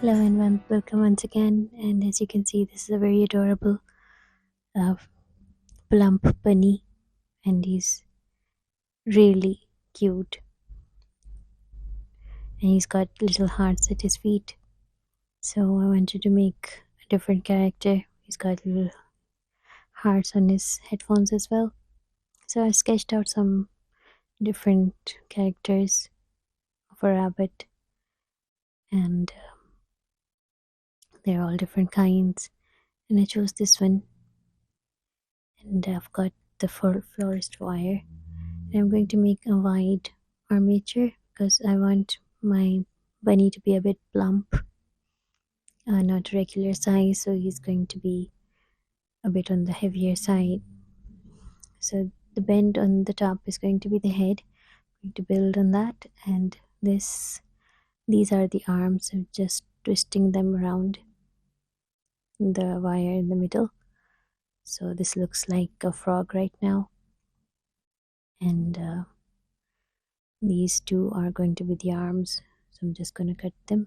Hello and welcome once again. And as you can see, this is a very adorable, uh, plump bunny, and he's really cute. And he's got little hearts at his feet. So I wanted to make a different character. He's got little hearts on his headphones as well. So I sketched out some different characters of a rabbit, and they're all different kinds. And I chose this one, and I've got the florist wire. I'm going to make a wide armature because I want my bunny to be a bit plump, not regular size, so he's going to be a bit on the heavier side. So the bend on the top is going to be the head. I'm going to build on that, and these are the arms. I'm just twisting them around the wire in the middle. So this looks like a frog right now, and these two are going to be the arms. So I'm just going to cut them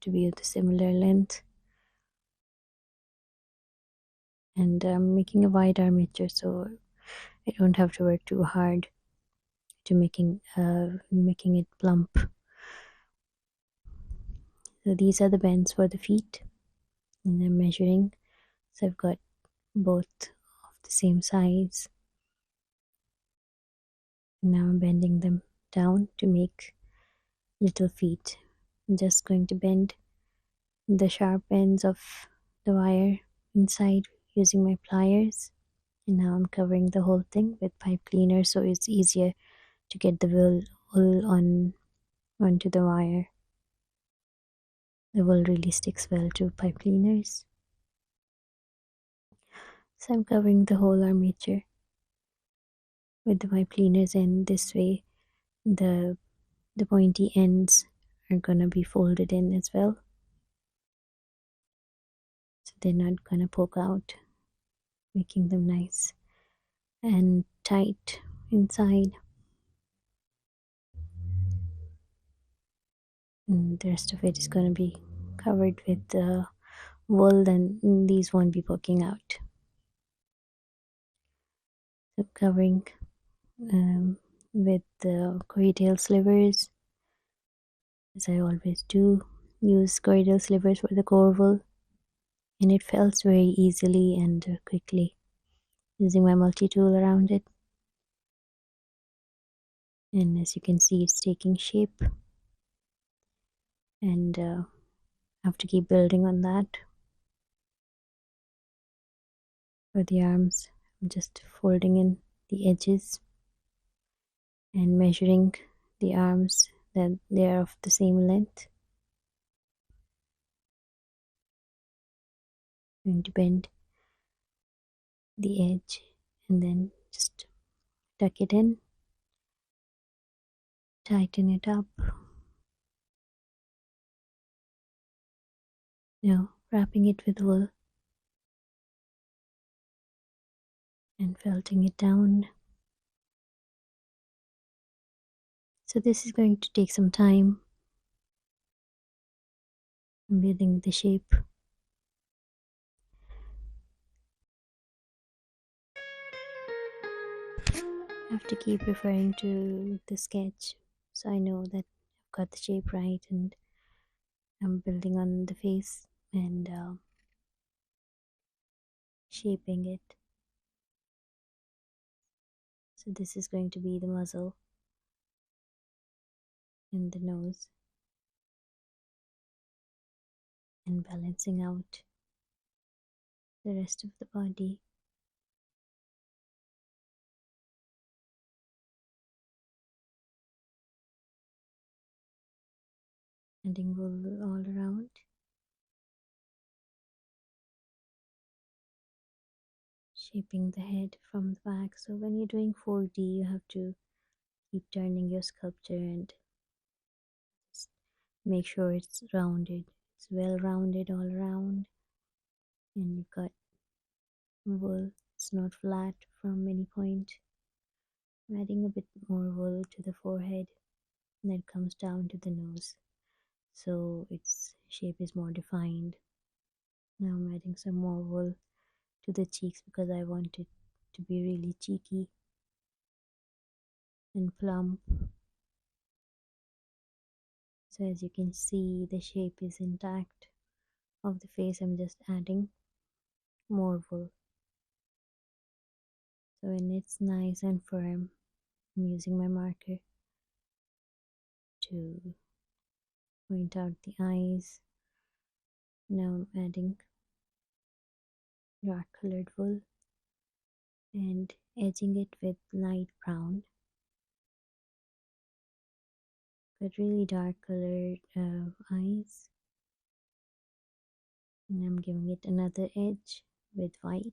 to be of the similar length, and I'm making a wide armature so I don't have to work too hard to making it plump. So these are the bends for the feet, and I'm measuring, so I've got both of the same size. Now I'm bending them down to make little feet. I'm just going to bend the sharp ends of the wire inside using my pliers, and now I'm covering the whole thing with pipe cleaner so it's easier to get the wool onto the wire. The wool really sticks well to pipe cleaners. So I'm covering the whole armature with the pipe cleaners, and this way the pointy ends are gonna be folded in as well, so they're not gonna poke out, making them nice and tight inside. And the rest of it is gonna be covered with the wool, then these won't be poking out. So covering with the corytail slivers, as I always do. Use corytail slivers for the core wool, and it felts very easily and quickly using my multi-tool around it. And as you can see, it's taking shape, and I have to keep building on that. For the arms, I'm just folding in the edges and measuring the arms that they are of the same length. I'm going to bend the edge and then just tuck it in, tighten it up. Now wrapping it with wool and felting it down. So this is going to take some time. I'm building the shape. I have to keep referring to the sketch so I know that I've got the shape right, and I'm building on the face and shaping it. So this is going to be the muzzle and the nose, and balancing out the rest of the body. Adding wool all around. Shaping the head from the back. So when you're doing 4D, you have to keep turning your sculpture and make sure it's rounded. It's well rounded all around. And you've got wool. It's not flat from any point. I'm adding a bit more wool to the forehead, and then it comes down to the nose. so its shape is more defined. Now I'm adding some more wool to the cheeks because I want it to be really cheeky and plump. So as you can see, the shape is intact of the face. I'm just adding more wool. So when it's nice and firm, I'm using my marker to point out the eyes. Now I'm adding dark colored wool and edging it with light brown, but really dark colored eyes. And I'm giving it another edge with white.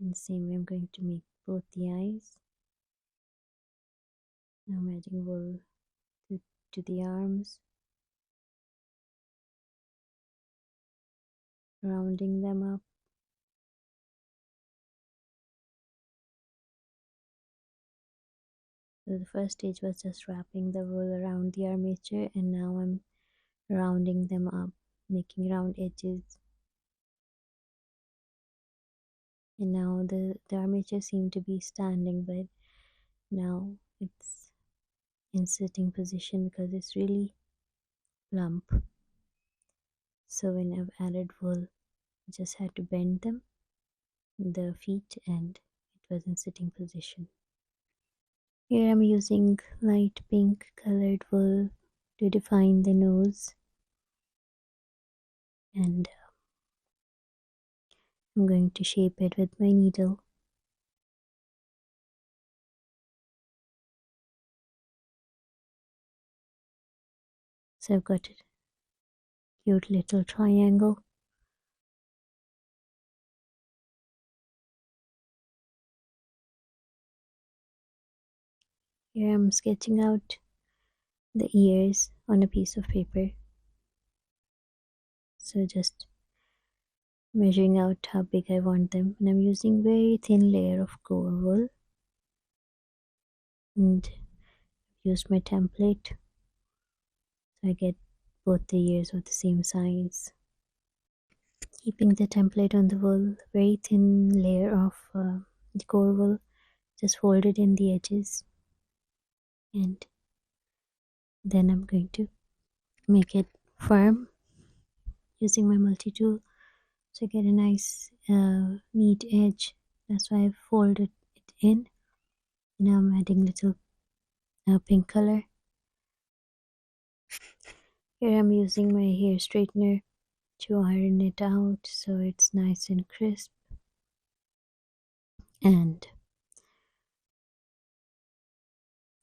And the same way I'm going to make both the eyes. Now I'm adding wool to the arms, rounding them up. So the first stage was just wrapping the wool around the armature, and now I'm rounding them up, making round edges. And now the armature seemed to be standing, but now it's in sitting position because it's really plump. So when I've added wool, I just had to bend them, the feet, and it was in sitting position. Here I'm using light pink colored wool to define the nose, and I'm going to shape it with my needle. So I've got a cute little triangle. Here I'm sketching out the ears on a piece of paper. So just measuring out how big I want them, and I'm using very thin layer of core wool and used my template so I get both the ears of the same size. Keeping the template on the wool, very thin layer of the core wool, just fold it in the edges, and then I'm going to make it firm using my multi-tool so I get a nice neat edge. That's why I've folded it in. Now I'm adding little pink color. Here I'm using my hair straightener to iron it out so it's nice and crisp and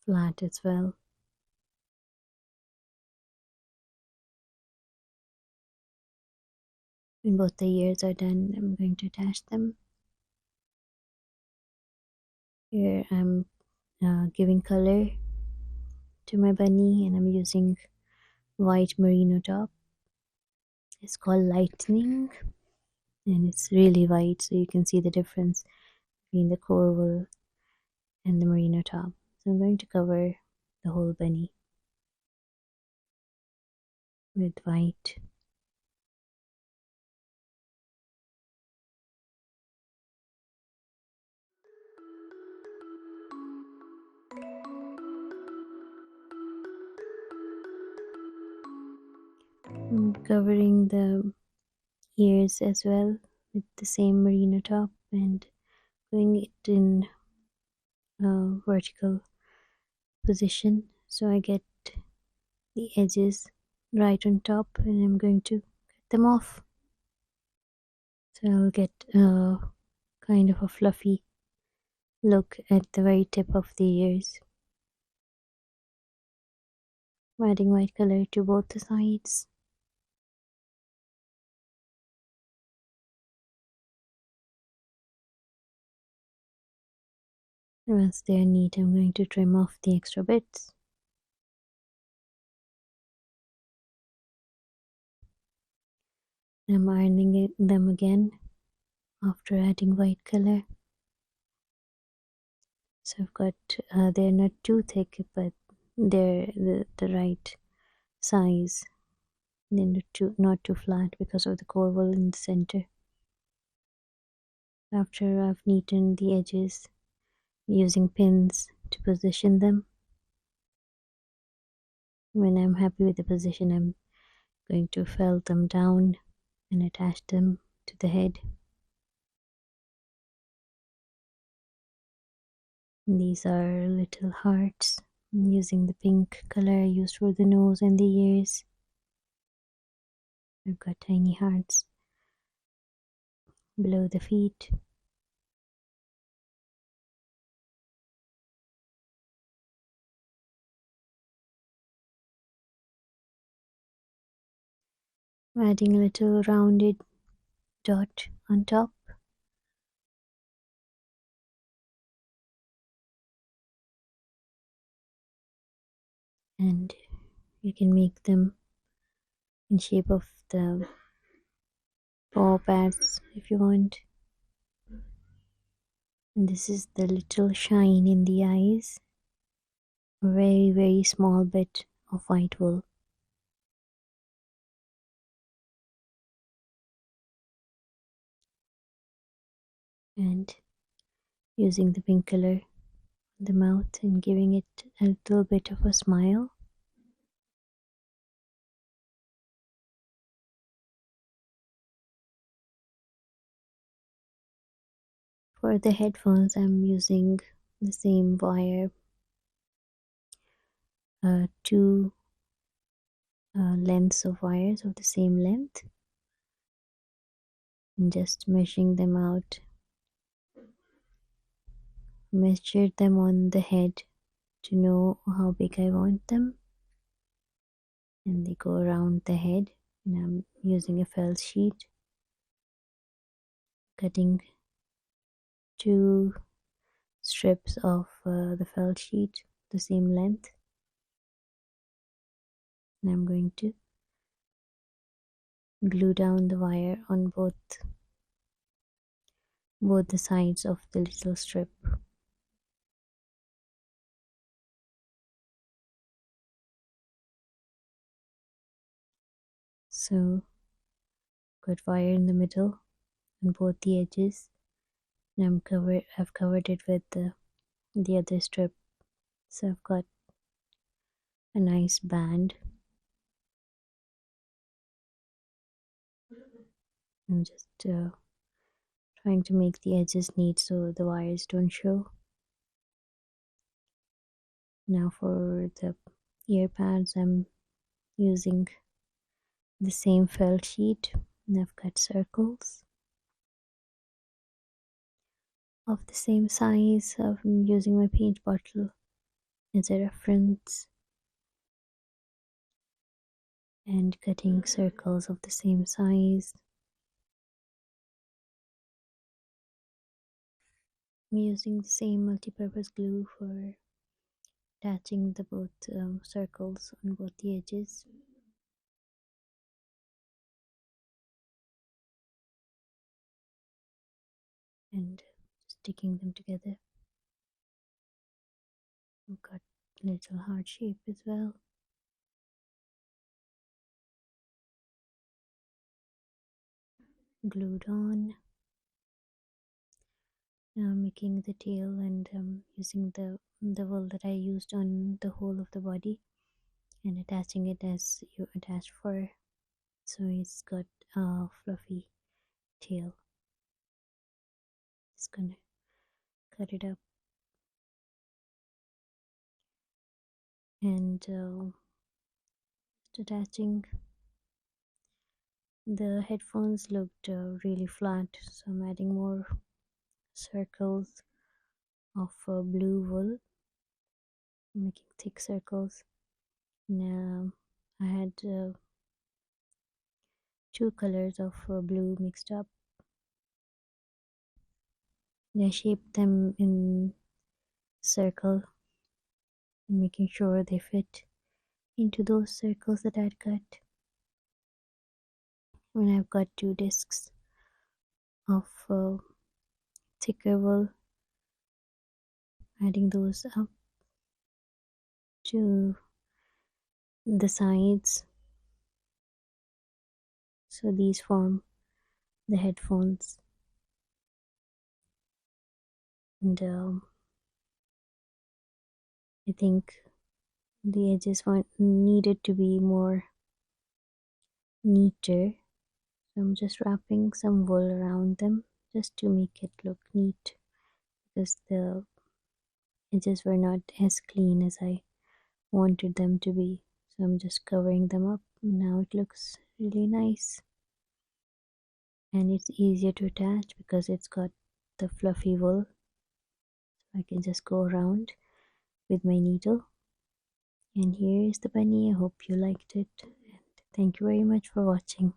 flat as well. When both the ears are done, I'm going to attach them. Here I'm giving color to my bunny, and I'm using white merino top. It's called lightning, and it's really white, so you can see the difference between the core wool and the merino top. So I'm going to cover the whole bunny with white. I'm covering the ears as well with the same merino top and doing it in vertical position so I get the edges right on top, and I'm going to cut them off so I'll get a kind of a fluffy look at the very tip of the ears. I'm adding white color to both the sides. And once they are neat, I'm going to trim off the extra bits. I'm ironing them again after adding white color. So I've got, they're not too thick, but they're the right size. They're not too flat because of the core wool in the center. After I've neatened the edges using pins to position them, when I'm happy with the position, I'm going to felt them down and attach them to the head. These are little hearts. I'm using the pink color I used for the nose and the ears. I've got tiny hearts below the feet. I'm adding a little rounded dot on top. And you can make them in shape of the paw pads if you want. And this is the little shine in the eyes. A very, very small bit of white wool. And using the pink color on the mouth and giving it a little bit of a smile. For the headphones, I'm using the same wire, two lengths of wires of the same length, and just measuring them out. Measure them on the head to know how big I want them, and they go around the head. And I'm using a felt sheet, cutting two strips of the felt sheet the same length, and I'm going to glue down the wire on both the sides of the little strip. So got wire in the middle on both the edges, and I've covered it with the other strip, so I've got a nice band. I'm just trying to make the edges neat so the wires don't show. Now for the ear pads, I'm using the same felt sheet, and I've got circles of the same size. I'm using my paint bottle as a reference and cutting circles of the same size. I'm using the same multi-purpose glue for attaching the both circles on both the edges. And sticking them together. I've got a little heart shape as well. Glued on. Now I'm making the tail and using the wool that I used on the whole of the body and attaching it as you attach fur, so it's got a fluffy tail. Just gonna cut it up and attaching. The headphones looked really flat, so I'm adding more circles of blue wool, making thick circles. Now I had two colors of blue mixed up. I shaped them in circle and making sure they fit into those circles that I'd cut. When I've got two discs of thicker wool, adding those up to the sides, so these form the headphones. And I think the edges want needed to be more neater, so I'm just wrapping some wool around them just to make it look neat, because the edges were not as clean as I wanted them to be. So I'm just covering them up. Now it looks really nice, and it's easier to attach because it's got the fluffy wool. I can just go around with my needle. And here is the bunny. I hope you liked it, and thank you very much for watching.